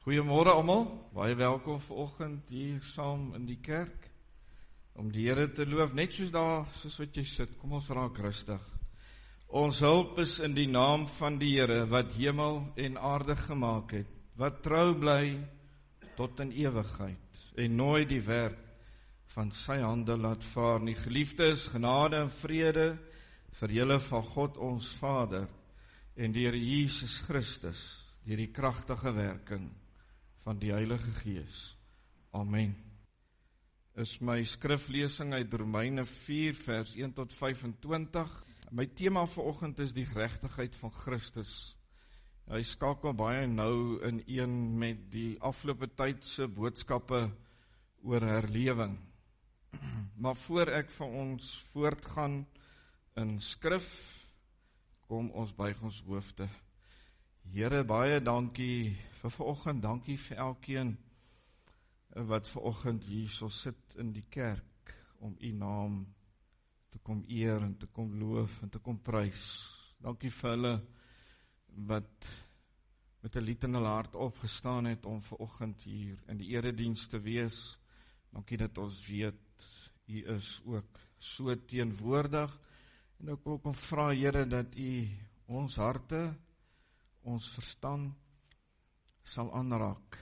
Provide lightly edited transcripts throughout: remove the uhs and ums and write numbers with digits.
Goeiemôre almal, baie welkom vanoggend hier saam in die kerk om die Here te loof, net soos wat jy sit. Kom ons raak rustig. Ons hulp is in die naam van die Here wat hemel en aarde gemaak het, wat trou bly tot in ewigheid en nooit die werk van sy hande laat vaar nie. Geliefdes, genade en vrede vir julle van God ons Vader en deur Jesus Christus, deur die kragtige werking van die Heilige Gees. Amen. Is my skriflesing uit Romeine 4 vers 1 tot 25. My tema vanoggend is die geregtigheid van Christus. Hy skakel baie nou in een met die afgelope tyd se boodskappe oor herlewing. Maar voor ek vir ons voortgaan in skrif, kom ons buig ons hoofde. Here, baie dankie vir vanoggend, dankie vir elkeen wat vanoggend hier so sit in die kerk om u naam te kom eer en te kom loof en te kom prys. Dankie vir hulle wat met 'n lied in hulle hart opgestaan het om vanoggend hier in die erediens te wees. Dankie dat ons weet u is ook so teenwoordig en ek wil kom vra Here dat u ons harte, ons verstand sal aanraak,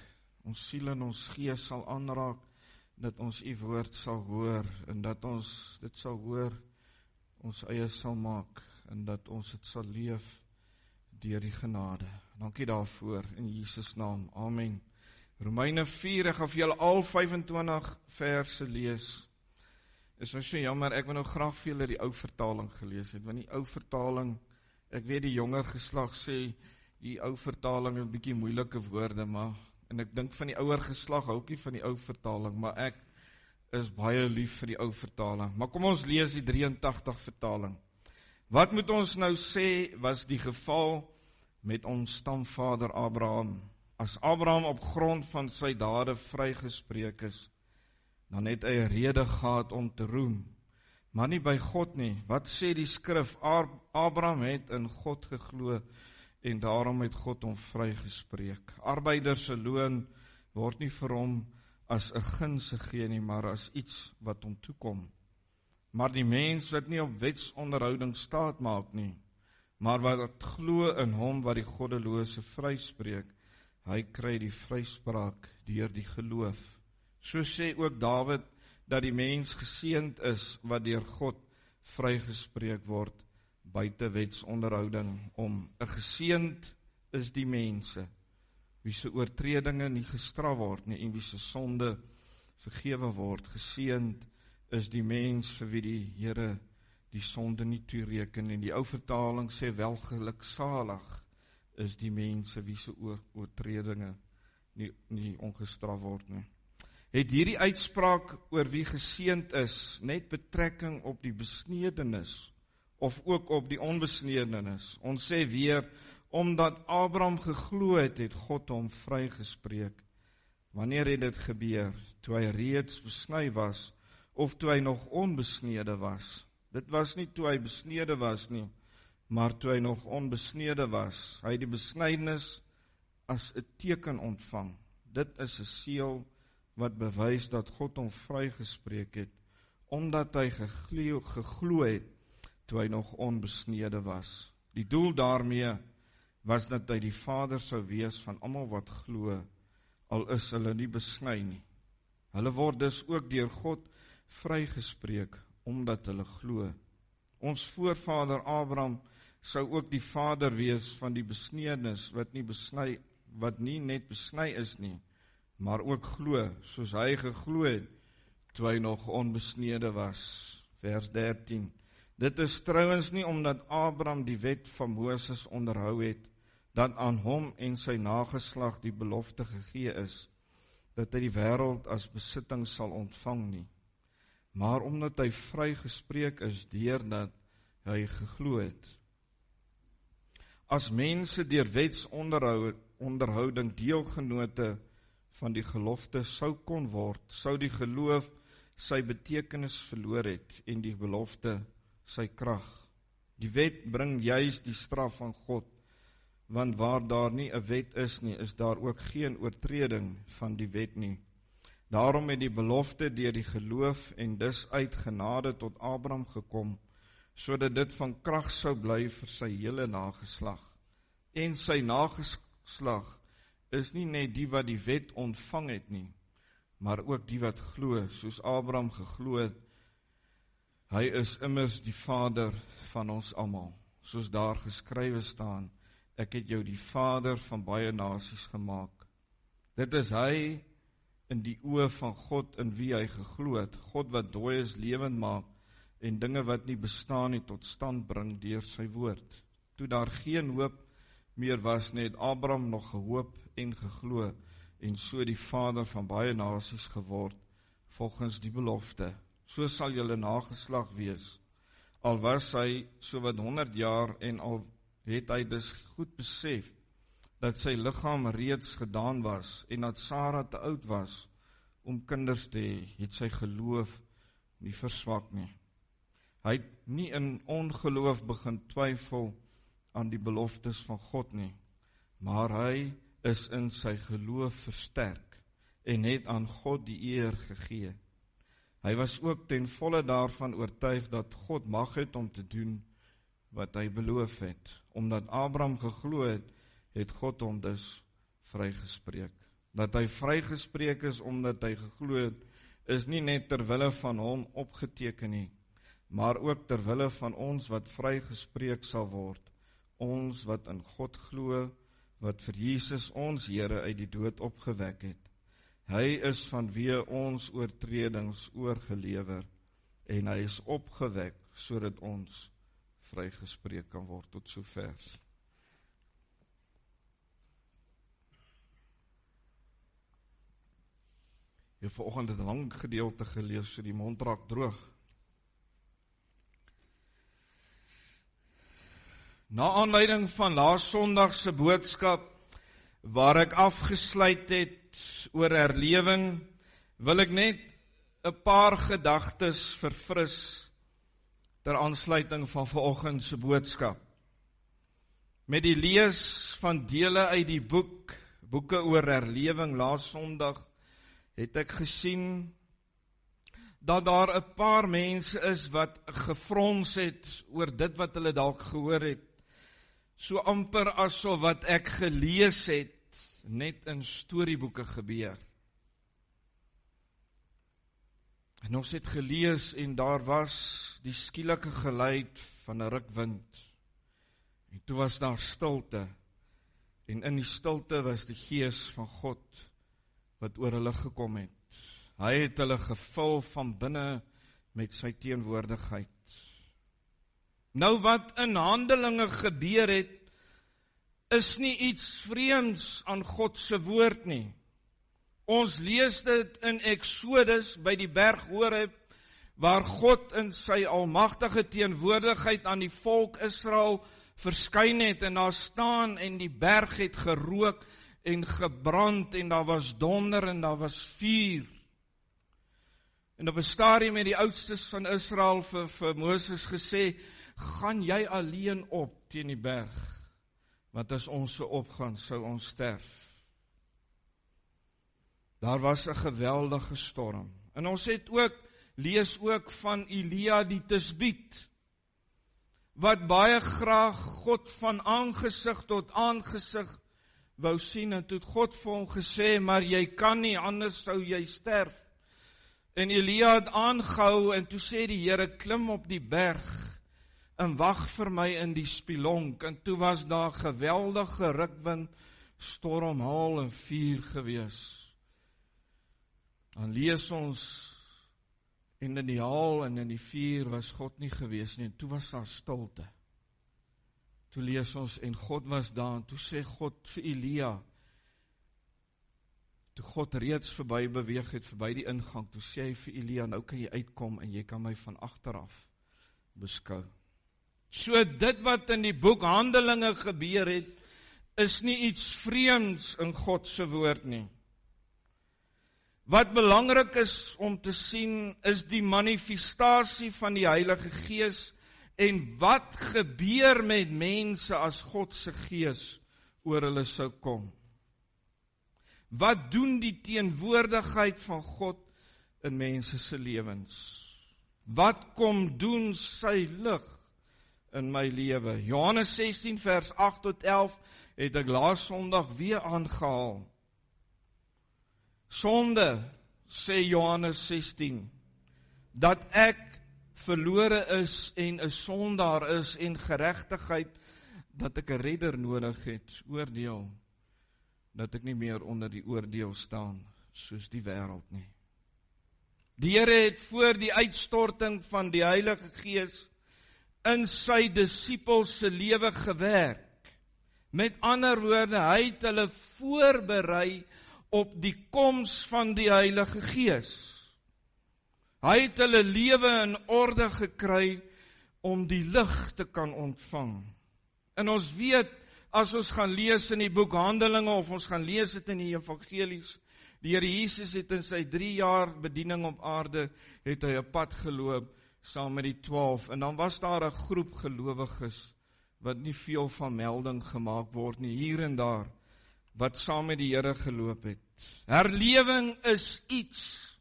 ons siel en ons gees sal aanraak, dat ons u woord sal hoor, en dat ons dit sal hoor, ons eie sal maak, en dat ons dit sal leef deur die genade. Dankie daarvoor, in Jesus naam, amen. Romeine 4, ek gaan vir julle al 25 verse lees. Is nou so jammer, ek wil nou graag vir julle die ou vertaling gelees het, want die ou vertaling, ek weet die jonger geslag sê, die ou vertaling is 'n bietjie moeilike woorde, en ek dink van die ouer geslag hou ek nie van die ou vertaling, maar ek is baie lief vir die ou vertaling. Maar kom ons lees die 83 vertaling. Wat moet ons nou sê was die geval met ons stamvader Abraham? As Abraham op grond van sy dade vrygespreek is, dan het hy 'n rede gehad om te roem, maar nie by God nie. Wat sê die skrif? Abraham het in God geglo, en daarom het God hom vrygespreek. Arbeider se loon word nie vir hom as 'n guns gegee nie, maar as iets wat hom toekom. Maar die mens wat nie op wetsonderhouding staat maak nie, maar wat glo in hom wat die goddelose vryspreek, hy kry die vryspraak deur die geloof. So sê ook Dawid dat die mens geseënd is wat deur God vrygespreek word, buite wetsonderhouding om. 'n Geseënd is die mense, wie se oortredinge nie gestraf word nie, en wie se sonde vergewe word. Geseënd is die mens vir wie die Here die sonde nie toereken, en die ou vertaling sê welgeluksalig is die mense wie se oortredinge nie ongestraf word nie. Het hierdie uitspraak oor wie geseënd is net betrekking op die besnedenis of ook op die onbesnedenis? Ons sê weer, omdat Abraham geglo het, het God hom vrygespreek. Wanneer het dit gebeur? Toe hy reeds besny was, of toe hy nog onbesnede was? Dit was nie toe hy besnede was nie, maar toe hy nog onbesnede was. Hy het die besnydenis as 'n teken ontvang. Dit is 'n seël wat bewys dat God hom vrygespreek het, omdat hy geglo het, toe hy nog onbesnede was. Die doel daarmee was dat hy die vader sou wees van almal wat glo, al is hulle nie besny nie. Hulle word dus ook deur God vrygespreek, omdat hulle glo. Ons voorvader Abraham sou ook die vader wees van die besnedenis, wat nie net besny is nie, maar ook glo, soos hy geglo het, toe hy nog onbesnede was. Vers 13. Dit is trouwens nie omdat Abraham die wet van Moses onderhou het, dat aan hom en sy nageslag die belofte gegee is, dat hy die wêreld as besitting sal ontvang nie, maar omdat hy vrygespreek is deurdat hy geglo het. As mense deur wetsonderhouding deelgenote van die gelofte sou kon word, sou die geloof sy betekenis verloor het en die belofte sy krag. Die wet bring juis die straf van God, want waar daar nie 'n wet is nie, is daar ook geen oortreding van die wet nie. Daarom het die belofte deur die geloof en dus uit genade tot Abraham gekom, sodat dit van krag sou bly vir sy hele nageslag. En sy nageslag is nie net die wat die wet ontvang het nie, maar ook die wat glo, soos Abraham geglo het. Hy is immers die vader van ons almal, soos daar geskrywe staan, ek het jou die vader van baie nasies gemaak. Dit is hy in die oë van God in wie hy geglo het, God wat dooies lewend maak en dinge wat nie bestaan nie tot stand bring deur sy woord. Toe daar geen hoop meer was nie, het Abraham nog gehoop en geglo en so die vader van baie nasies geword volgens die belofte. So sal julle nageslag wees. Al was hy so wat 100 jaar en al het hy dus goed besef dat sy liggaam reeds gedaan was en dat Sara te oud was om kinders te hê, het sy geloof nie verswak nie. Hy het nie in ongeloof begin twyfel aan die beloftes van God nie, maar hy is in sy geloof versterk en het aan God die eer gegee. Hy was ook ten volle daarvan oortuig dat God mag het om te doen wat hy beloof het. Omdat Abraham geglo het, het God hom dus vrygespreek. Dat hy vrygespreek is omdat hy geglo het, is nie net terwille van hom opgeteken nie, maar ook terwille van ons wat vrygespreek sal word, ons wat in God glo, wat vir Jesus ons Here uit die dood opgewek het. Hy is vanweë ons oortredings oorgelewer en hy is opgewek sodat ons vrygespreek kan word. Tot sover. Jy vanoggend het 'n lang gedeelte gelees, so die mond raak droog. Na aanleiding van laas Sondag se boodskap, waar ek afgesluit het oor herlewing, wil ek net 'n paar gedagtes verfris ter aansluiting van vanoggend se boodskap. Met die lees van dele uit die boeke oor herlewing laas Sondag, het ek gesien dat daar 'n paar mense is wat gefrons het oor dit wat hulle dalk gehoor het. So amper asof wat ek gelees het, net in storieboeke gebeur. En ons het gelees en daar was die skielike geluid van 'n rukwind. En toe was daar stilte. En in die stilte was die Gees van God wat oor hulle gekom het. Hy het hulle gevul van binne met sy teenwoordigheid. Nou wat in Handelinge gebeur het, is nie iets vreemds aan God se woord nie. Ons lees dit in Exodus by die berg Horeb, waar God in sy almagtige teenwoordigheid aan die volk Israel verskyn het en daar staan en die berg het gerook en gebrand en daar was donder en daar was vuur. En op 'n stadium het die oudstes van Israel vir Moses gesê, gaan jy alleen op teen die berg, want as ons so opgaan, sou ons sterf. Daar was 'n geweldige storm. En ons het lees ook van Elia die Tisbiet, wat baie graag God van aangesig tot aangesig wou sien, en toe het God vir hom gesê, maar jy kan nie, anders sou jy sterf. En Elia het aangehou, en toe sê die Here, klim op die berg, en wag vir my in die spilonk, en toe was daar geweldige rukwind, storm, haal en vuur gewees. Dan lees ons, en in die haal en in die vuur was God nie gewees nie, en toe was daar stilte. Toe lees ons, en God was daar, en toe sê God vir Elia, toe God reeds verby beweeg het, verby die ingang, toe sê hy vir Elia, nou kan jy uitkom, en jy kan my van agteraf beskou. So dit wat in die boek Handelinge gebeur het, is nie iets vreemds in God se woord nie. Wat belangrik is om te sien, is die manifestasie van die Heilige Gees en wat gebeur met mense as God se Gees oor hulle sou kom. Wat doen die teenwoordigheid van God in mense se lewens? Wat kom doen sy lig in my lewe? Johannes 16 vers 8 tot 11 het ek laas Sondag weer aangehaal. Sonde, sê Johannes 16, dat ek verlore is en 'n sondaar is en geregtigheid, dat ek 'n redder nodig het, oordeel, dat ek nie meer onder die oordeel staan, soos die wêreld nie. Die Here het voor die uitstorting van die Heilige Gees in sy disippels se lewe gewerk. Met ander woorde, hy het hulle voorberei op die koms van die Heilige Gees. Hy het hulle lewe in orde gekry om die lig te kan ontvang. En ons weet, as ons gaan lees in die boek Handelinge, of ons gaan lees dit in die evangelies, die Here Jesus het in sy 3 jaar bediening op aarde, het hy 'n pad geloop, saam met die 12, en dan was daar 'n groep gelowiges, wat nie veel van melding gemaak word nie, hier en daar, wat saam met die Here geloop het. Herlewing is iets,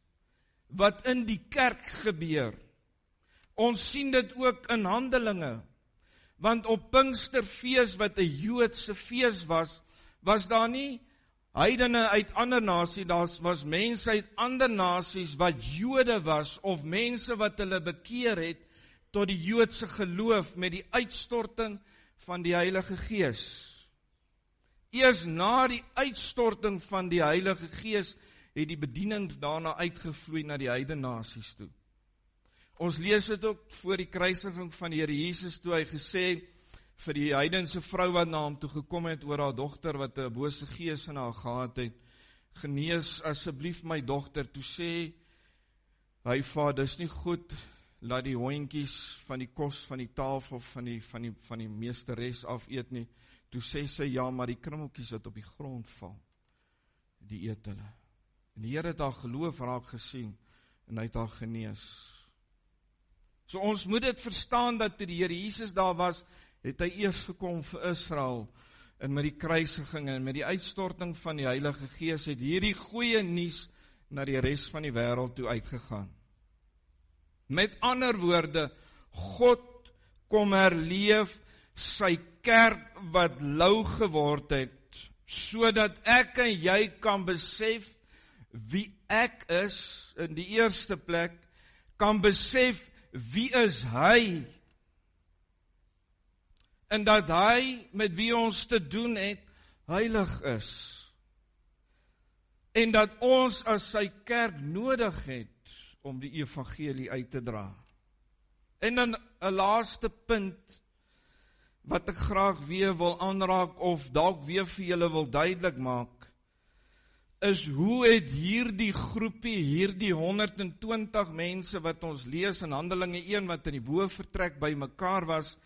wat in die kerk gebeur. Ons sien dit ook in Handelinge, want op Pinksterfees, wat 'n Joodse fees was, was daar nie heidene uit ander nasies, daar was mense uit ander nasies wat Jode was, of mense wat hulle bekeer het tot die Joodse geloof met die uitstorting van die Heilige Gees. Eers na die uitstorting van die Heilige Gees het die bediening daarna uitgevloei na die heidene nasies toe. Ons lees dit ook voor die kruisiging van die Here Jesus, toe hy gesê vir die heidense vrou wat na hom toe gekom het oor haar dogter wat 'n bose gees in haar gehad het, genees asseblief my dogter. Toe sê hy vir, dis nie goed, laat die hondjies van die kos van die tafel van die meesteres afeet nie. Toe sê sy, ja, maar die krummeltjies wat op die grond val, die eet hulle. En die Here het haar geloof raak gesien, en hy het haar genees. So ons moet dit verstaan, dat toe die Here Jesus daar was, het hy eers gekom vir Israel, en met die kruisiging en met die uitstorting van die Heilige Gees, het hierdie goeie nuus na die res van die wêreld toe uitgegaan. Met ander woorde, God kom herleef sy kerk wat lou geword het, sodat ek en jy kan besef wie ek is, in die eerste plek, kan besef wie is hy, en dat hy met wie ons te doen het, heilig is, en dat ons as sy kerk nodig het, om die evangelie uit te dra. En dan 'n laaste punt, wat ek graag weer wil aanraak, of dalk weer vir julle wil duidelik maak, is hoe het hierdie groepie, hierdie 120 mense wat ons lees in Handelinge 1, wat in die bovenvertrek by mekaar was,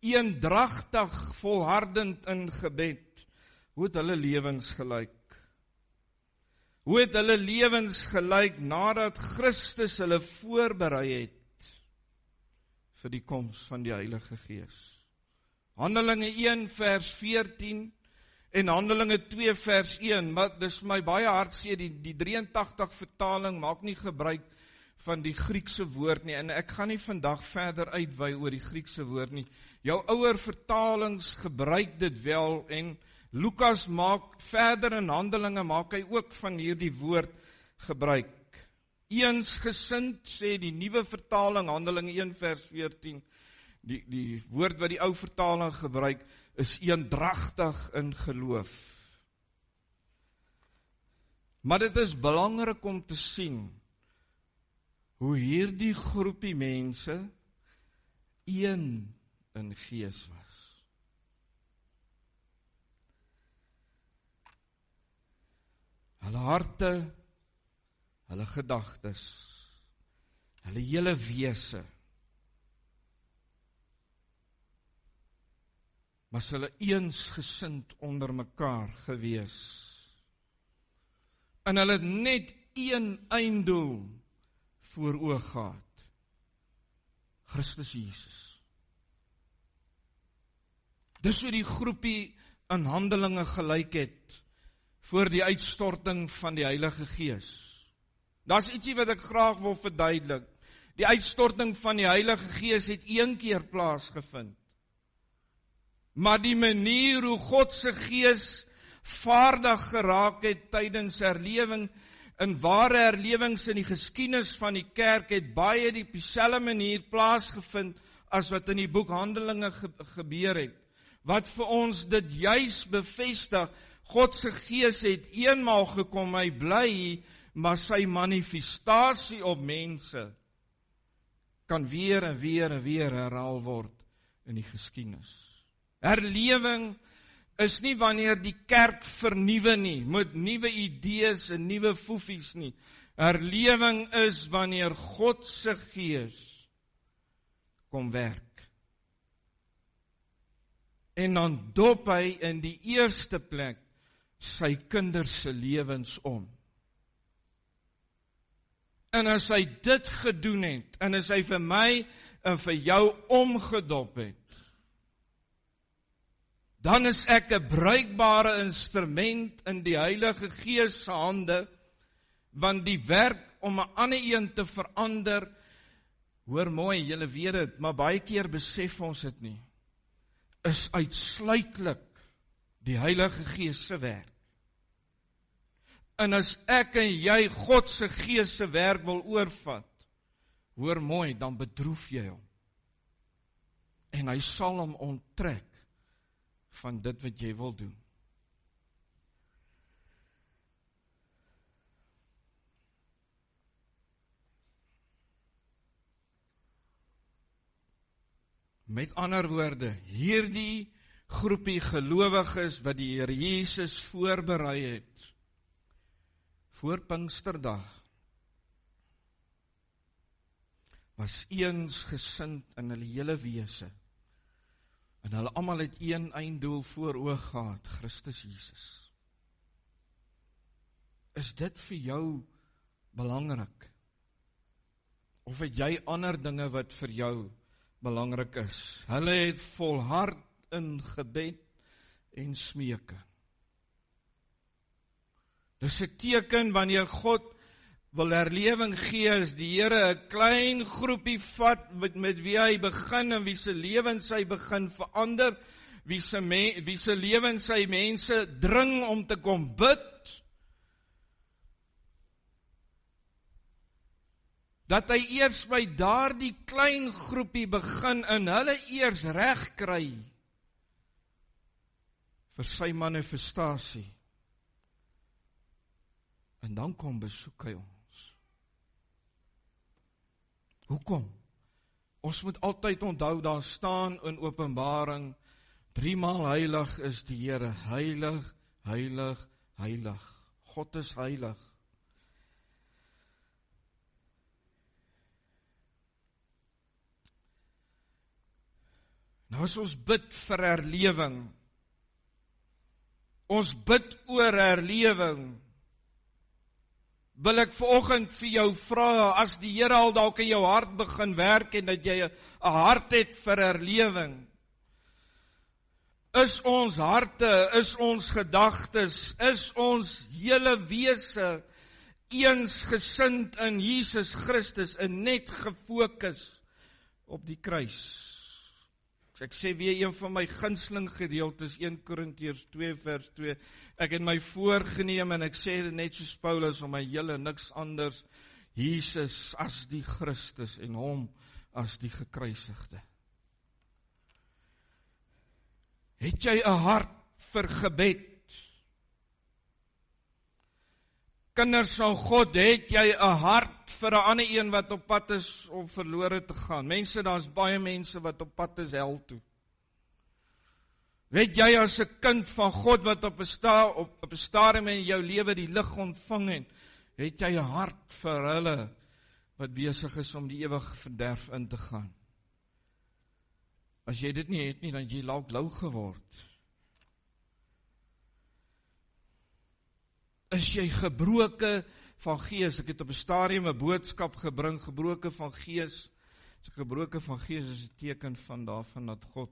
eendragtig, volhardend in gebed, hoe het hulle lewens gelyk? Hoe het hulle lewens gelyk nadat Christus hulle voorberei het vir die koms van die Heilige Gees? Handelinge 1 vers 14 en Handelinge 2 vers 1, maar dis my baie hartseer, die 83 vertaling maak nie gebruik van die Griekse woord nie, en ek gaan nie vandag verder uitwy oor die Griekse woord nie. Jou ouer vertalings gebruik dit wel, en Lukas maak verder in Handelinge, maak hy ook van hierdie woord gebruik. Eensgesind, sê die nuwe vertaling, Handelinge 1 vers 14, die woord wat die ou vertaling gebruik, is eendragtig in geloof. Maar dit is belangrik om te sien, hoe hierdie groepie mense een in gees was. Hulle harte, hulle gedagtes, hulle hele wese, was hulle eensgesind onder mekaar gewees. En hulle het net een einddoel voor oog gehad. Christus Jesus. Dis hoe die groepie in Handelinge gelyk het voor die uitstorting van die Heilige Gees. Daar's ietsie wat ek graag wil verduidelik. Die uitstorting van die Heilige Gees het een keer plaasgevind. Maar die manier hoe God se Gees vaardig geraak het tydens herlewing, in ware herlewings in die geskiedenis van die kerk, het baie op dieselfde manier plaasgevind as wat in die boek Handelinge gebeur het. Wat vir ons dit juis bevestig, God se Gees het eenmaal gekom, hy bly, maar sy manifestasie op mense kan weer en weer en weer herhaal word in die geskiedenis. Herlewing is nie wanneer die kerk vernuwe nie, met nuwe idees en nuwe foefies nie. Herlewing is wanneer God se Gees kom werk. En dan dop hy in die eerste plek sy kinders se lewens om. En as hy dit gedoen het, en as hy vir my en vir jou omgedop het, dan is ek 'n bruikbare instrument in die Heilige Gees se hande, want die werk om 'n ander een te verander, hoor mooi, julle weet dit, maar baie keer besef ons dit nie, is uitsluitlik die Heilige Gees se werk. En as ek en jy God se Gees se werk wil oorvat, hoor mooi, dan bedroef jy hom. En hy sal hom onttrek van dit wat jy wil doen. Met ander woorde, hierdie groepie gelowiges wat die Here Jesus voorberei het, voor Pinksterdag, was eensgesind in hulle hele wese. En hulle almal het een einddoel voor oog gehad, Christus Jesus. Is dit vir jou belangrik? Of het jy ander dinge wat vir jou belangrik is? Hulle het volhard in gebed en smeke. Dis 'n teken wanneer God wil herlewing gee, as die Here 'n klein groepie vat met wie hy begin en wie se lewens hy begin verander, wie se lewens hy mense dring om te kom bid, dat hy eers by daardie klein groepie begin en hulle eers reg kry vir sy manifestasie. En dan kom besoek hy ons. Hoekom? Ons moet altyd onthou, daar staan in Openbaring, 3 maal heilig is die Here, heilig, heilig, heilig. God is heilig. Nou as ons bid vir herlewing, ons bid oor herlewing, wil ek vanoggend vir jou vra, as die Here al dalk in jou hart begin werk en dat jy 'n hart het vir herlewing, is ons harte, is ons gedagtes, is ons hele wese eensgesind in Jesus Christus en net gefokus op die kruis. Ek sê weer een van my gunsteling gedeeltes, 1 Korintiërs 2 vers 2, ek het my voorgeneem en ek sê dit net soos Paulus, om my hele niks anders, Jesus as die Christus en hom as die gekruisigde. Het jy 'n hart vir gebed? Kinders van God, het jy 'n hart vir 'n ander een wat op pad is om verlore te gaan? Mense, daar's baie mense wat op pad is hel toe. Weet jy, as 'n kind van God wat op 'n stadium in jou lewe die lig ontvang het jy 'n hart vir hulle wat besig is om die ewige verderf in te gaan? As jy dit nie het nie, dan jy dalk lou geword. Is jy gebroke van gees? Ek het op 'n stadium 'n boodskap gebring, gebroke van gees. As ek gebroke van gees is 'n teken van daarvan dat God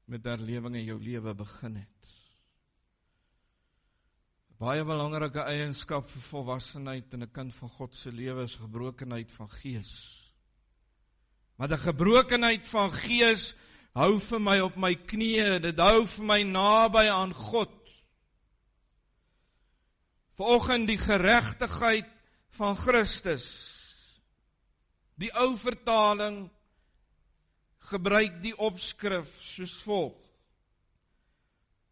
met herlewing in jou lewe begin het. Baie belangrike eienskap vir volwassenheid in 'n kind van God se lewe is gebrokenheid van gees. Maar die gebrokenheid van gees hou vir my op my knieë, dit hou vir my naby aan God. Vanoggend die geregtigheid van Christus. Die ou vertaling gebruik die opskrif soos volg: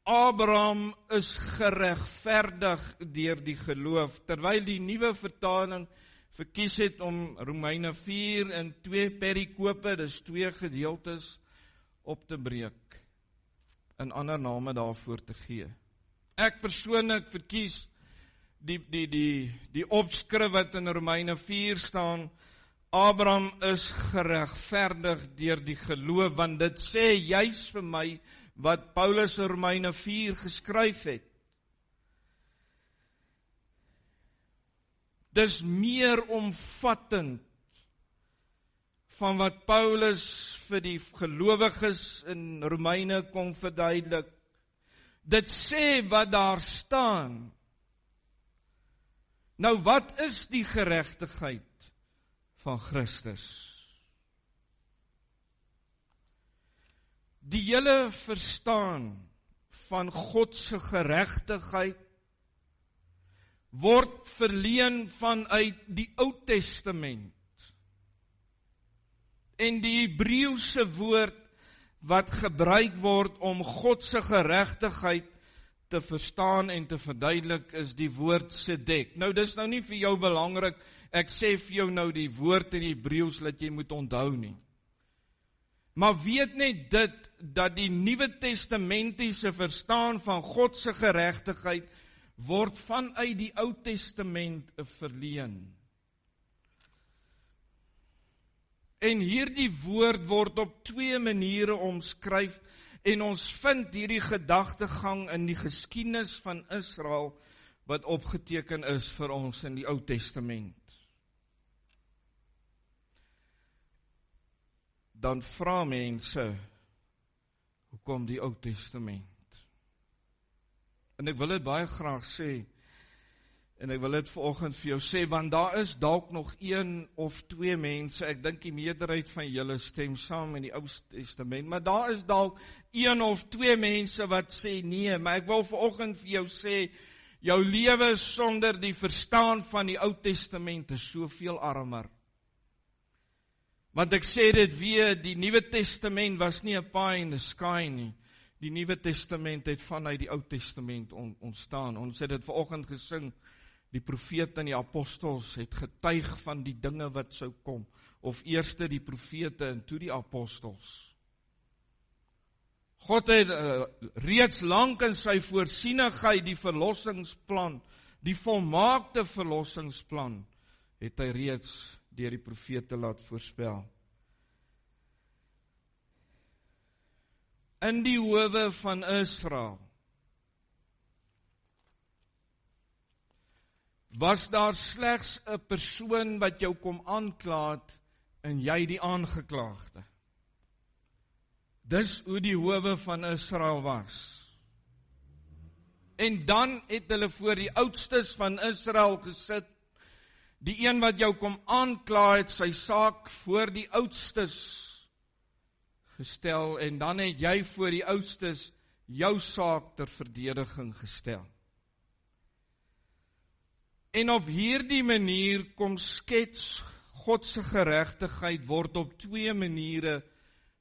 Abraham is geregverdig deur die geloof, terwyl die nuwe vertaling verkies het om Romeine 4 in 2 perikope, dis 2 gedeeltes, op te breek, en ander name daarvoor te gee. Ek persoonlik verkies die opskrif wat in Romeine 4 staan: Abraham is geregverdig deur die geloof, want dit sê juis vir my wat Paulus in Romeine 4 geskryf het. Dis meer omvattend van wat Paulus vir die gelowiges in Romeine kon verduidelik. Dit sê wat daar staan. Nou wat is die geregtigheid van Christus? Die hele verstaan van God se geregtigheid word verleen vanuit die Ou Testament. En die Hebreëse woord wat gebruik word om God se geregtigheid te verstaan en te verduidelik is die woord sedek. Nou dis nou nie vir jou belangrik, ek sê vir jou nou die woord in Hebreëus dat jy moet onthou nie. Maar weet net dit, dat die Nuwe Testamentiese verstaan van God se geregtigheid word vanuit die Ou Testament verleen. En hierdie woord word op 2 maniere omskryf, en ons vind hierdie gedagtegang in die geskiedenis van Israel, wat opgeteken is vir ons in die Ou Testament. Dan vra mense, hoekom die Ou Testament? En ek wil dit baie graag sê, en ek wil dit vanoggend vir jou sê, want daar is dalk nog 1 of 2 mense, ek dink die meerderheid van julle stem saam in die Ou Testament, maar daar is dalk 1 of 2 mense wat sê nee, maar ek wil vanoggend vir jou sê, jou lewe sonder die verstaan van die Ou Testament is soveel armer. Want ek sê dit weer, die Nuwe Testament was nie 'n pie in the sky nie. Die Nuwe Testament het vanuit die Ou Testament ontstaan. Ons het dit vanoggend gesing, die profete en die apostels het getuig van die dinge wat sou kom. Of eerste die profete en toe die apostels. God het reeds lank in sy voorsienigheid die verlossingsplan, die volmaakte verlossingsplan, het hy reeds deur die profete laat voorspel. In die howe van Israel was daar slegs 'n persoon wat jou kom aankla het en jy die aangeklaagde. Dis hoe die howe van Israel was. En dan het hulle voor die oudstes van Israel gesit. Die een wat jou kom aankla het sy saak voor die oudstes gestel, en dan het jy voor die oudstes jou saak ter verdediging gestel. En op hierdie manier kom skets God se geregtigheid word op 2 maniere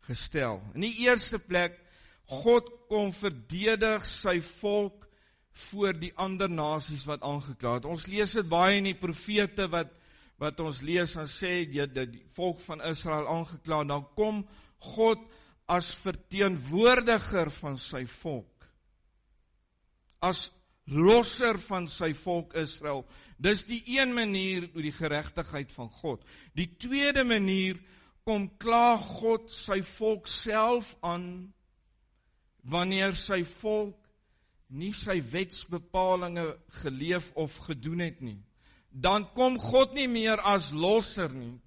gestel. In die eerste plek, God kom verdedig sy volk voor die ander nasies wat aangekla het. Ons lees dit baie in die profete wat ons lees en sê die volk van Israel aangekla, dan kom God as verteenwoordiger van sy volk. As losser van sy volk Israel. Dis die een manier oor die geregtigheid van God. Die tweede manier kom kla God sy volk self aan wanneer sy volk nie sy wetsbepalinge geleef of gedoen het nie. Dan kom God nie meer as losser nie,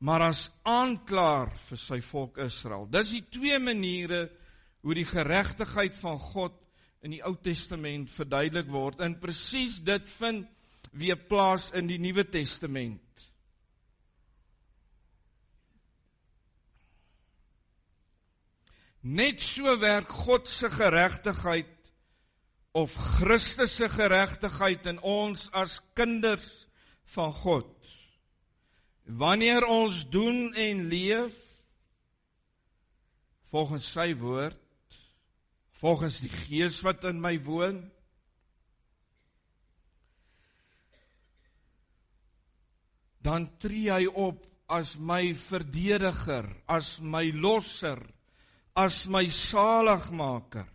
maar as aanklaer vir sy volk Israel. Dis die 2 maniere hoe die geregtigheid van God in die Ou Testament verduidelik word, en presies dit vind weer plaas in die Nuwe Testament. Net so werk God se geregtigheid of Christus se geregtigheid in ons as kinders van God. Wanneer ons doen en leef volgens sy woord, volgens die Gees wat in my woon, dan tree hy op as my verdediger, as my losser, as my saligmaker.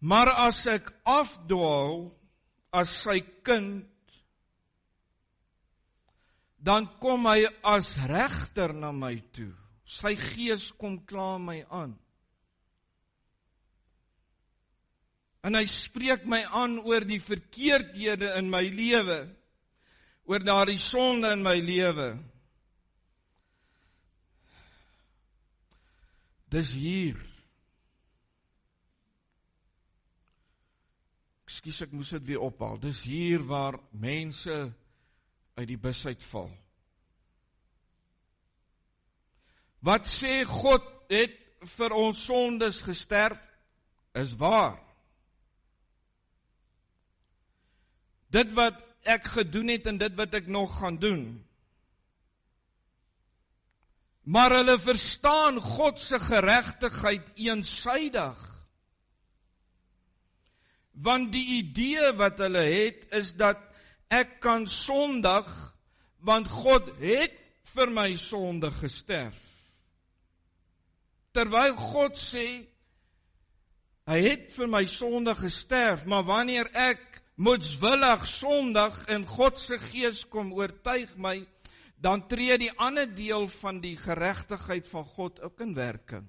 Maar as ek afdwaal as sy kind, dan kom hy as regter na my toe. Sy Gees kom kla my aan. En hy spreek my aan oor die verkeerdhede in my lewe, oor daardie sonde in my lewe. Dis hier. Ekskuus, ek moes dit weer ophaal. Dis hier waar mense uit die bus uitval. Wat sê God het vir ons sondes gesterf, is waar. Dit wat ek gedoen het en dit wat ek nog gaan doen. Maar hulle verstaan God se geregtigheid eensaidig. Want die idee wat hulle het, is dat ek kan sondig, want God het vir my sonde gesterf. Terwyl God sê, hy het vir my sonde gesterf, maar wanneer ek moedswillig sondig en God se Gees kom oortuig my, dan tree die ander deel van die geregtigheid van God ook in werking.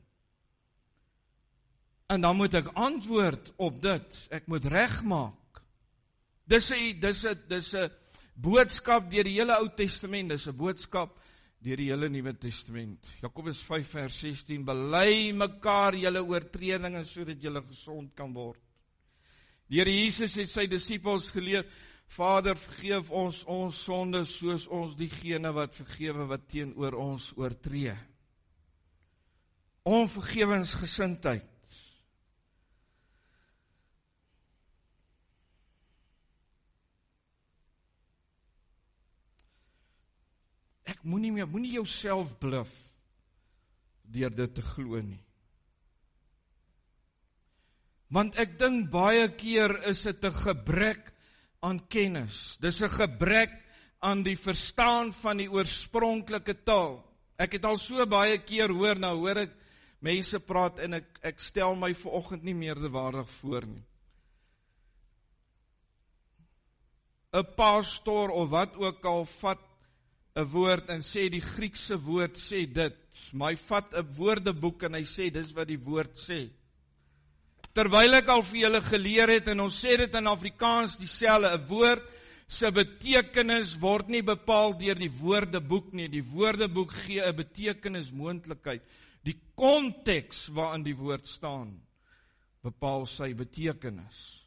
En dan moet ek antwoord op dit, ek moet regmaak. Dis 'n boodskap deur die hele Ou Testament, dis 'n boodskap deur die hele Nuwe Testament. Jakobus 5 vers 16, bely mekaar julle oortredinge sodat julle gesond kan word. Die Here Jesus het sy disippels geleer, Vader, vergeef ons sonde soos ons diegene wat vergewe wat teenoor ons oortree. Onvergewensgesindheid. Ek moenie jouself bluf deur dit te glo nie. Want ek dink baie keer is dit 'n gebrek aan kennis. Dis 'n gebrek aan die verstaan van die oorspronklike taal. Ek het al so baie keer hoor ek mense praat en ek stel my vanoggend nie meerderwaardig voor nie. 'n Pastoor of wat ook al vat 'n woord en sê die Griekse woord sê dit. Maar hy vat 'n woordeboek en hy sê dis wat die woord sê. Terwyl ek al vir julle geleer het, en ons sê dit in Afrikaans dieselfde, 'n woord se betekenis word nie bepaal deur die woordeboek nie. Die woordeboek gee 'n betekenismoontlikheid. Die konteks waarin die woord staan, bepaal sy betekenis.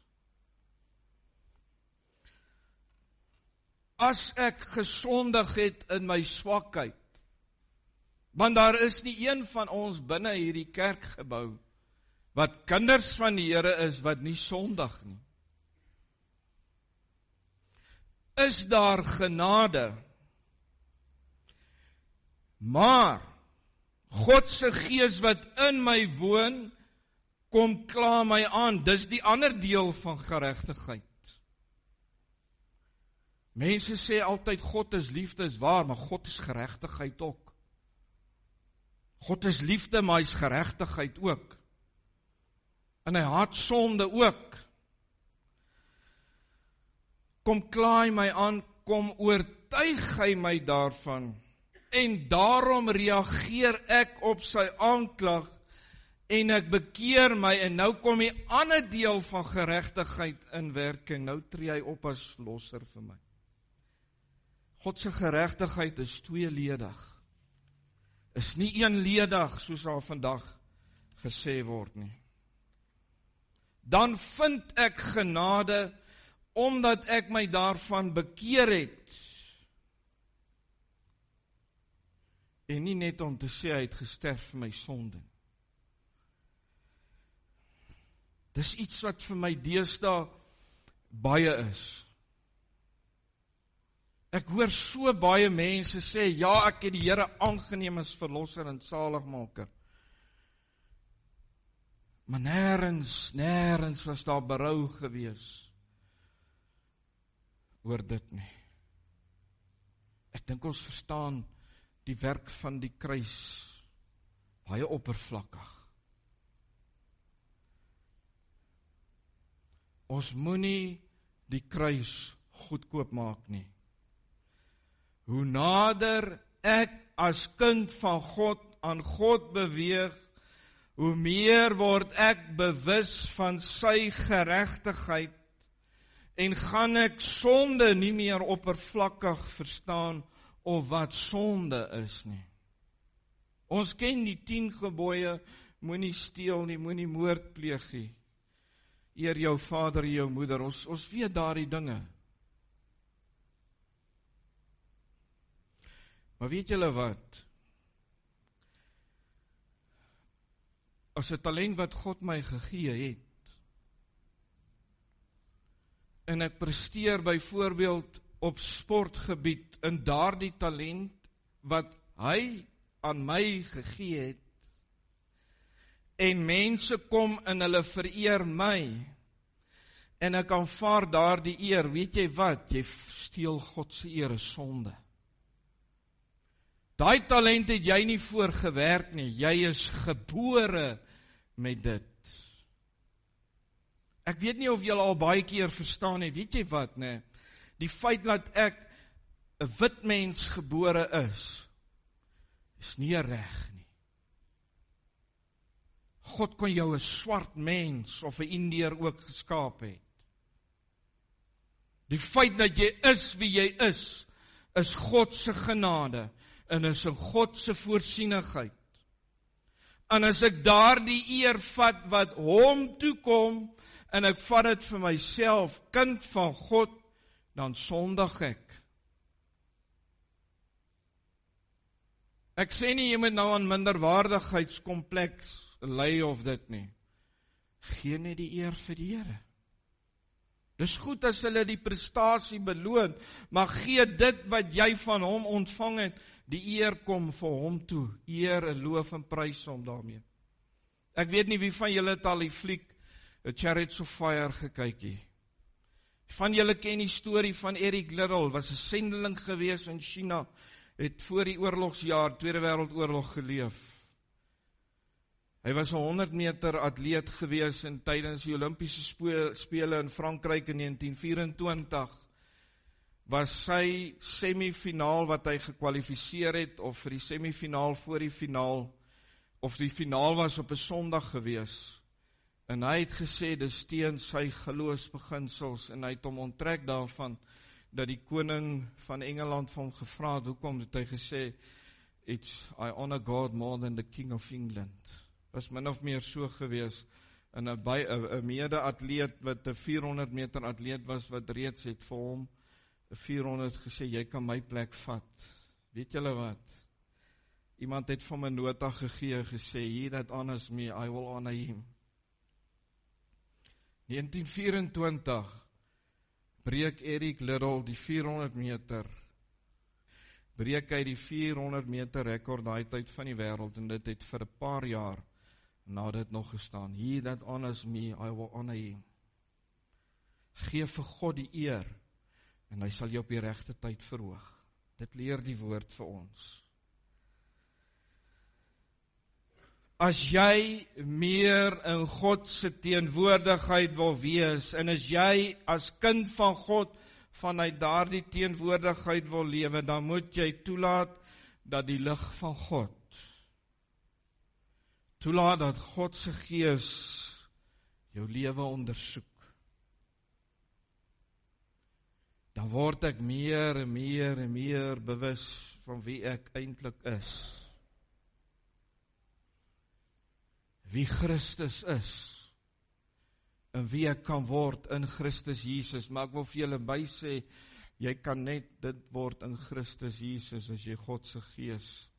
As ek gesondig het in my swakheid, want daar is nie een van ons binne hierdie kerkgebou wat kinders van die Here is wat nie sondig nie. Is daar genade? Maar God se Gees wat in my woon, kom kla my aan. Dis die ander deel van geregtigheid. Mense sê altyd God is liefde, is waar, maar God is geregtigheid ook. God is liefde, maar hy is geregtigheid ook. En hy haat sonde ook. Kom kla hy my aan, kom oortuig hy my daarvan. En daarom reageer ek op sy aanklag en ek bekeer my, en nou kom die ander deel van geregtigheid in werking. Nou tree hy op as losser vir my. God se geregtigheid is tweeledig. Is nie eenledig soos daar vandag gesê word nie. dan vind ek genade, omdat ek my daarvan bekeer het. En nie net om te sê, hy het gesterf vir my sonde. Dis iets wat vir my deesdae baie is. Ek hoor so baie mense sê, ja, ek het die Here aangeneem as verlosser en saligmaker. Maar nêrens was daar berou gewees oor dit nie. Ek dink ons verstaan die werk van die kruis baie oppervlakkig. Ons moenie die kruis goedkoop maak nie. Hoe nader ek as kind van God aan God beweeg, hoe meer word ek bewus van sy geregtigheid en gaan ek sonde nie meer oppervlakkig verstaan of wat sonde is nie. Ons ken die 10 gebooie, moenie steel nie, moenie moord pleeg nie, eer jou vader en jou moeder, ons weet daardie dinge. Maar weet julle wat? As 'n talent wat God my gegee het, en ek presteer byvoorbeeld op sportgebied in daardie talent wat hy aan my gegee het, en mense kom en hulle vereer my, en ek aanvaar daardie eer, weet jy wat? Jy steel God se eer, is sonde. Daai talent het jy nie voor gewerk nie, jy is gebore met dit. Ek weet nie of julle al baie keer verstaan het, weet jy wat, nee? Die feit dat ek 'n wit mens gebore is nie reg nie. God kon jou 'n swart mens of 'n Indiër ook geskaap het. Die feit dat jy is wie jy is God se genade, en is in God se voorsienigheid. En as ek daardie eer vat wat hom toekom, en ek vat dit vir myself, kind van God, dan sondig ek. Ek sê nie jy moet nou aan minderwaardigheidskompleks ly of dit nie. Gee net die eer vir die Here. Dis goed as hulle die prestasie beloon, maar gee dit wat jy van hom ontvang het, die eer kom vir hom toe. Eer en loof en prys hom daarmee. Ek weet nie wie van julle het al die fliek Chariots of Fire gekyk het. Van julle ken die storie van Eric Liddell, was 'n sendeling gewees in China, het voor die oorlogsjaar, Tweede Wêreldoorlog geleef. Hy was 'n 100 meter atleet gewees en tydens die Olimpiese spele in Frankryk in 1924 was sy semifinaal wat hy gekwalifiseer het, of vir die semifinaal voor die finaal, of die finaal was op 'n Sondag gewees. En hy het gesê, dis teen sy geloofsbeginsels, en hy het hom onttrek daarvan, dat die koning van Engeland van hom gevra het, hoekom het hy gesê, I honor God more than the King of England. Was min of meer so gewees, en 'n mede-atleet, wat 'n 400 meter atleet was, wat reeds het vir hom 400 gesê, jy kan my plek vat. Weet julle wat? Iemand het vir my nota gegee, gesê, he that honors me, I will honor him. 1924 breek Eric Liddell die 400 meter, breek hy die 400 meter rekord daai tyd van die wêreld, en dit het vir 'n paar jaar na dit nog gestaan. He that honors me, I will honor him. Gee vir God die eer, en hy sal jou op die regte tyd verhoog. Dit leer die woord vir ons. As jy meer in God se teenwoordigheid wil wees, en as jy as kind van God vanuit daardie teenwoordigheid wil lewe, dan moet jy toelaat dat die lig van God, toelaat dat God se Gees jou lewe ondersoek. Dan word ek meer en meer en meer bewus van wie ek eintlik is. Wie Christus is, en wie ek kan word in Christus Jesus. Maar ek wil vir julle by sê, jy kan net dit word in Christus Jesus as jy God se Gees,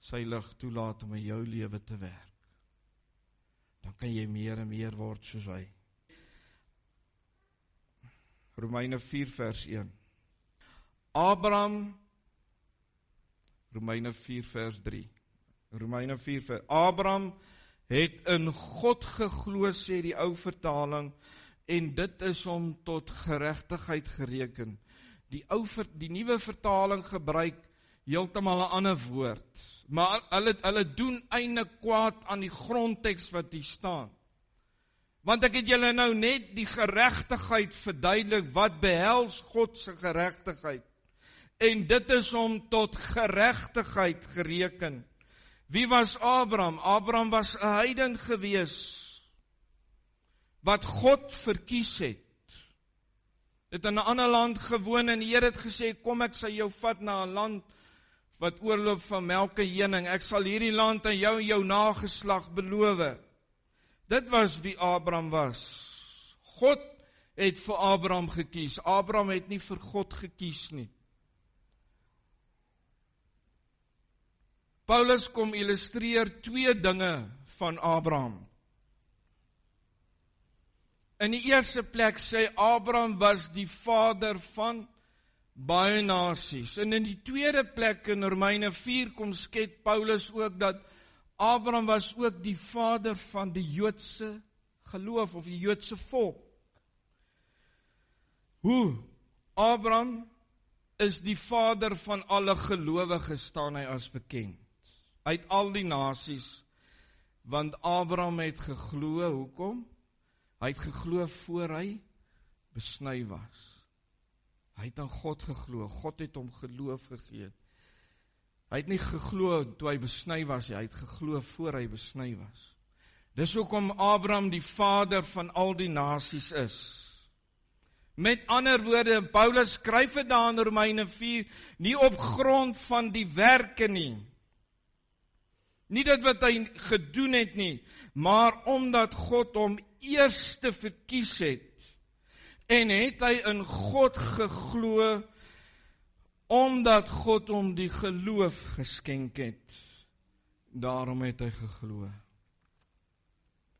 sy lig toelaat om in jou lewe te werk. Dan kan jy meer en meer word soos hy. Romeine 4 vers 1. Romeine 4 vers 3. Romeine 4 vers Abraham het in God geglo, sê die ou vertaling, en dit is hom tot geregtigheid gereken. Die nuwe vertaling gebruik heeltemal 'n ander woord, maar hulle doen eintlik kwaad aan die grondteks wat hier staan. Want ek het julle nou net die geregtigheid verduidelik, wat behels God se geregtigheid. En dit is hom tot geregtigheid gereken. Wie was Abraham? Abraham was 'n heiden gewees, wat God verkies het. Het in 'n ander land gewoon en die Here het gesê, kom ek sal jou vat na 'n land wat oorloop van melk en honing. Ek sal hierdie land aan jou en jou nageslag beloof. Dit was wie Abraham was. God het vir Abraham gekies. Abraham het nie vir God gekies nie. Paulus kom illustreer 2 dinge van Abraham. In die eerste plek sê Abraham was die vader van baie nasies. En in die tweede plek in Romeine 4 kom skep Paulus ook dat Abraham was ook die vader van die Joodse geloof of die Joodse volk. Hoe? Abraham is die vader van alle gelowiges, staan hy as bekend. Uit al die nasies, want Abraham het geglo, hoekom? Hy het geglo voor hy besny was. Hy het aan God geglo, God het hom geloof gegee. Hy het nie geglo toe hy besny was, hy het geglo voor hy besny was. Dis hoekom Abraham die vader van al die nasies is. Met ander woorde, Paulus skryf dit daar in Romeine 4, nie op grond van die werke nie. Nie dit wat hy gedoen het nie, maar omdat God hom eers verkies het, en het hy in God geglo, omdat God hom die geloof geskenk het. Daarom het hy geglo.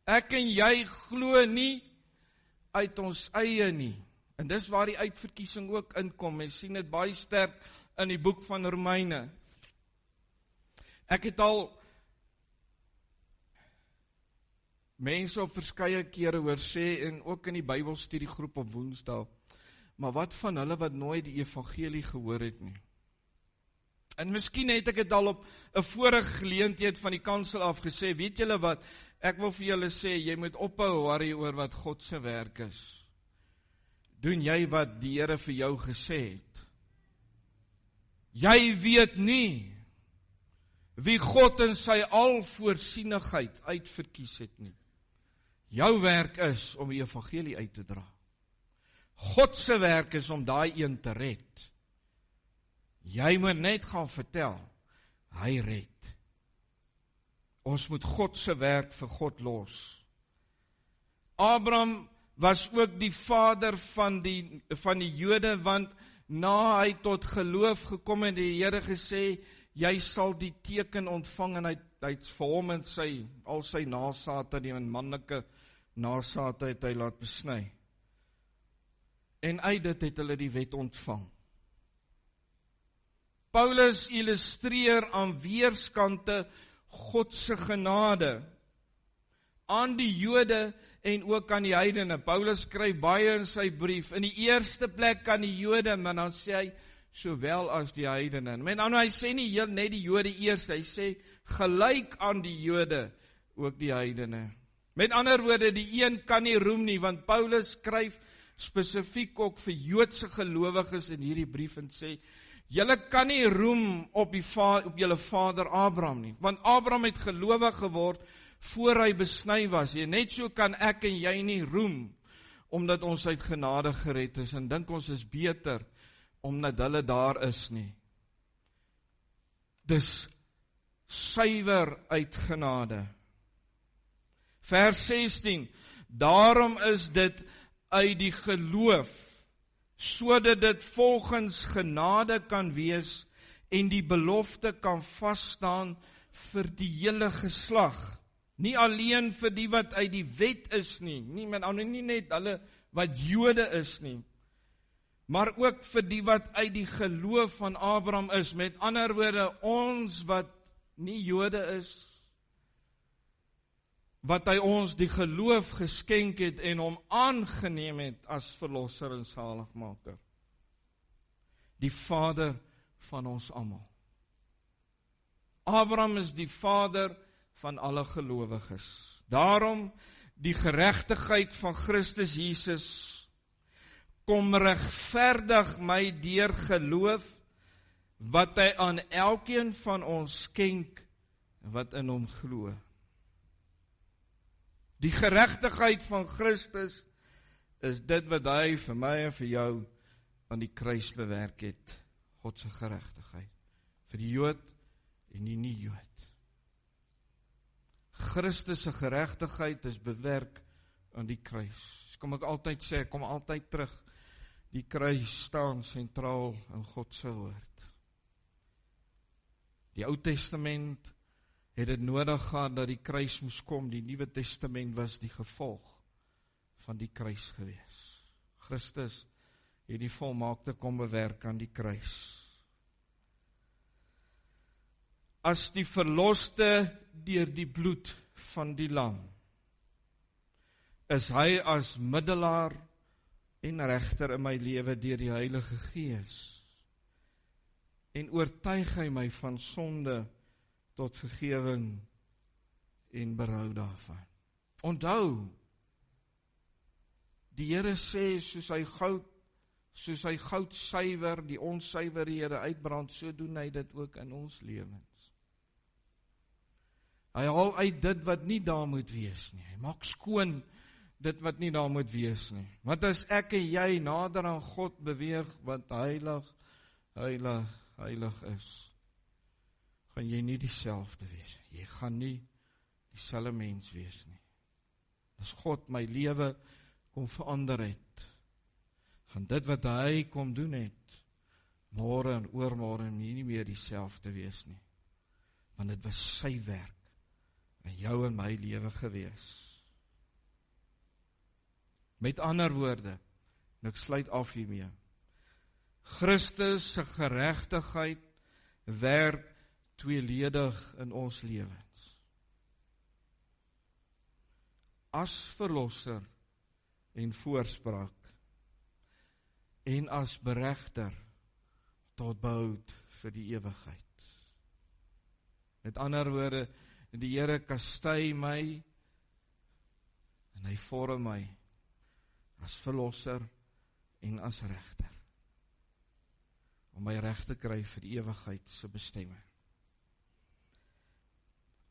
Ek en jy glo nie uit ons eie nie. En dis waar die uitverkiesing ook inkom. Jy sien dit baie sterk in die boek van Romeine. Ek het al mense op verskeie kere hoor sê, en ook in die Bybelstudiegroep op Woensdae, maar wat van hulle wat nooit die evangelie gehoor het nie? En miskien het ek dit al op 'n vorige geleentheid van die kansel af gesê, weet julle wat, ek wil vir julle sê, jy moet ophou worry oor wat God se werk is. Doen jy wat die Here vir jou gesê het? Jy weet nie wie God in sy alvoorsienigheid uitverkies het nie. Jou werk is om die evangelie uit te dra. God se werk is om daai een te red. Jy moet net gaan vertel, hy red. Ons moet God se werk vir God los. Abraham was ook die vader van die Jode, want na hy tot geloof gekom en die Here gesê, jy sal die teken ontvang, en hy het vir hom en al sy nasaate, die manlike nasaate het hy laat besny. En uit dit het hulle die wet ontvang. Paulus illustreer aan weerskante God se genade aan die Jode en ook aan die heidene. Paulus skryf baie in sy brief, in die eerste plek aan die Jode, maar dan sê hy, sowel as die heidene. Maar nou hy sê nie net die Jode eers, hy sê gelyk aan die Jode ook die heidene. Met ander woorde, die een kan nie roem nie, want Paulus skryf spesifiek ook vir Joodse gelowiges in hierdie brief en sê, julle kan nie roem op julle vader Abraham nie, want Abraham het gelowig geword voor hy besny was. Net so kan ek en jy nie roem, omdat ons uit genade gered is, en dink ons is beter, omdat hulle daar is nie. Dis suiwer uit genade. Vers 16, Daarom is dit uit die geloof, sodat dit volgens genade kan wees en die belofte kan vasstaan vir die hele geslag. Nie alleen vir die wat uit die wet is nie net hulle wat Jode is nie, maar ook vir die wat uit die geloof van Abraham is. Met ander woorde, ons wat nie Jode is, wat hy ons die geloof geskenk het en hom aangeneem het as verlosser en saligmaker. Die vader van ons almal. Abraham is die vader van alle gelowiges. Daarom die geregtigheid van Christus Jesus kom regverdig my deur geloof wat hy aan elkeen van ons skenk wat in hom glo. Die geregtigheid van Christus is dit wat hy vir my en vir jou aan die kruis bewerk het. God se geregtigheid vir die Jood en die nie-Jood. Christus se geregtigheid is bewerk aan die kruis. Kom ek altyd sê, kom altyd terug. Die kruis staan sentraal in God se woord. Die Ou Testament het dit nodig gehad dat die kruis moes kom. Die Nuwe Testament was die gevolg van die kruis gewees. Christus het die volmaakte kom bewerk aan die kruis. As die verloste deur die bloed van die lam, is hy as middelaar en regter in my lewe deur die Heilige Gees, en oortuig hy my van sonde tot vergewing en berou daarvan. Onthou, die Here sê, soos hy goud suiwer, die onsuiverhede uitbrand, so doen hy dit ook in ons lewens. Hy haal uit dit wat nie daar moet wees nie. Hy maak skoon dit wat nie daar moet wees nie. Want as ek en jy nader aan God beweeg, wat heilig, heilig, heilig is, gaan jy nie dieselfde wees. Jy gaan nie dieselfde mens wees nie. As God my lewe kom verander het, gaan dit wat hy kom doen het, môre en oormôre nie meer dieselfde wees nie. Want dit was sy werk in jou en my lewe gewees. Met ander woorde, en ek sluit af hiermee, Christus se geregtigheid werk tweeledig in ons lewens. As verlosser en voorspraak, en as beregter tot behoud vir die ewigheid. Met ander woorde, die Here kastei my en hy vorm my as verlosser en as regter, om my reg te kry vir die ewigheid se bestemming.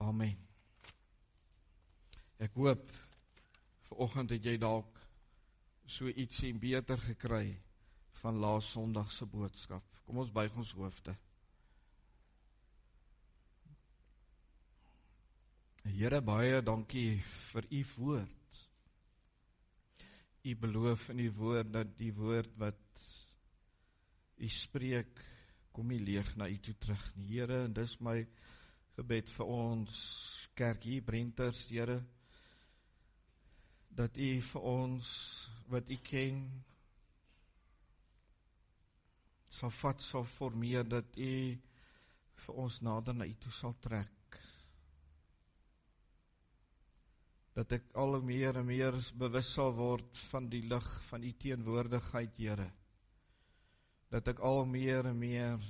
Amen. Ek hoop vanoggend het jy dalk so ietsie beter gekry van laas Sondag se boodskap. Kom ons buig ons hoofde. Here, baie dankie vir u woord. U beloof in die woord dat die woord wat u spreek, kom nie leeg na u toe terug nie. Here, en dis my gebed vir ons kerk hier, Brenters, Here, dat u vir ons wat u ken, sal vat, sal formeer, dat u vir ons nader na u toe sal trek. Dat ek al hoe meer en meer bewus sal word van die lig van u teenwoordigheid, Here. Dat ek al meer en meer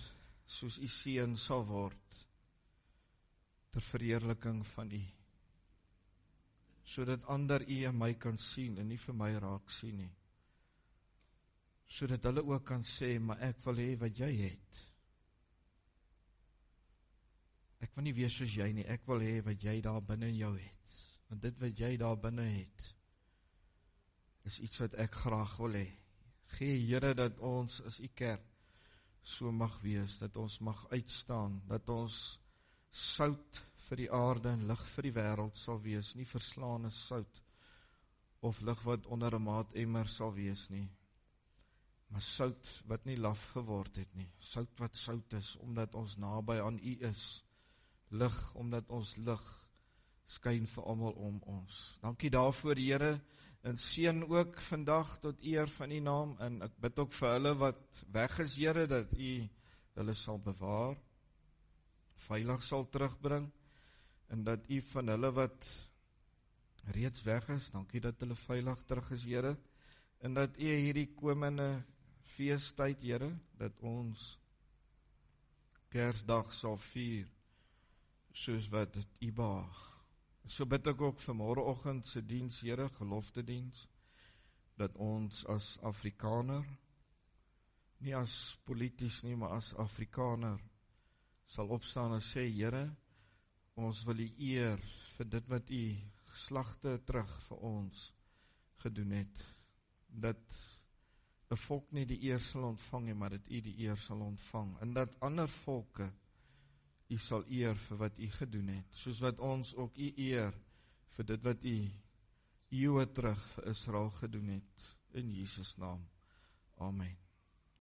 soos u seun sal word, ter verheerliking van u. Sodat ander u en my kan sien en nie vir my raak sien nie. Sodat hulle ook kan sê, maar ek wil hê wat jy het. Ek wil nie wees soos jy nie, ek wil hê wat jy daar binne in jou het. Want dit wat jy daar binne het, is iets wat ek graag wil hê. Gee Here dat ons as u kerk so mag wees, dat ons mag uitstaan, dat ons sout vir die aarde en lig vir die wêreld sal wees, nie verslaane sout of lig wat onder 'n maatemmer sal wees nie, maar sout wat nie laf geword het nie, sout wat sout is, omdat ons naby aan U is, lig, omdat ons lig skyn vir almal om ons. Dankie daarvoor, Here, en seën ook vandag tot eer van U naam, en ek bid ook vir hulle wat weg is, Here, dat U hulle sal bewaar, veilig sal terugbring, en dat U van hulle wat reeds weg is, dankie dat hulle veilig terug is, Here, en dat U hierdie komende feestyd, Here, dat ons Kersdag sal vier, soos wat dit U behaag. So bid ek ook vir môreoggend se diens, Here, geloftediens, dat ons as Afrikaner, nie as polities nie, maar as Afrikaner, sal opstaan en sê, Here, ons wil U eer vir dit wat U geslagte terug vir ons gedoen het, dat 'n volk nie die eer sal ontvang nie, maar dat U die eer sal ontvang, en dat ander volke U sal eer vir wat U gedoen het, soos wat ons ook U eer vir dit wat U eeue terug vir Israel gedoen het, in Jesus naam, amen.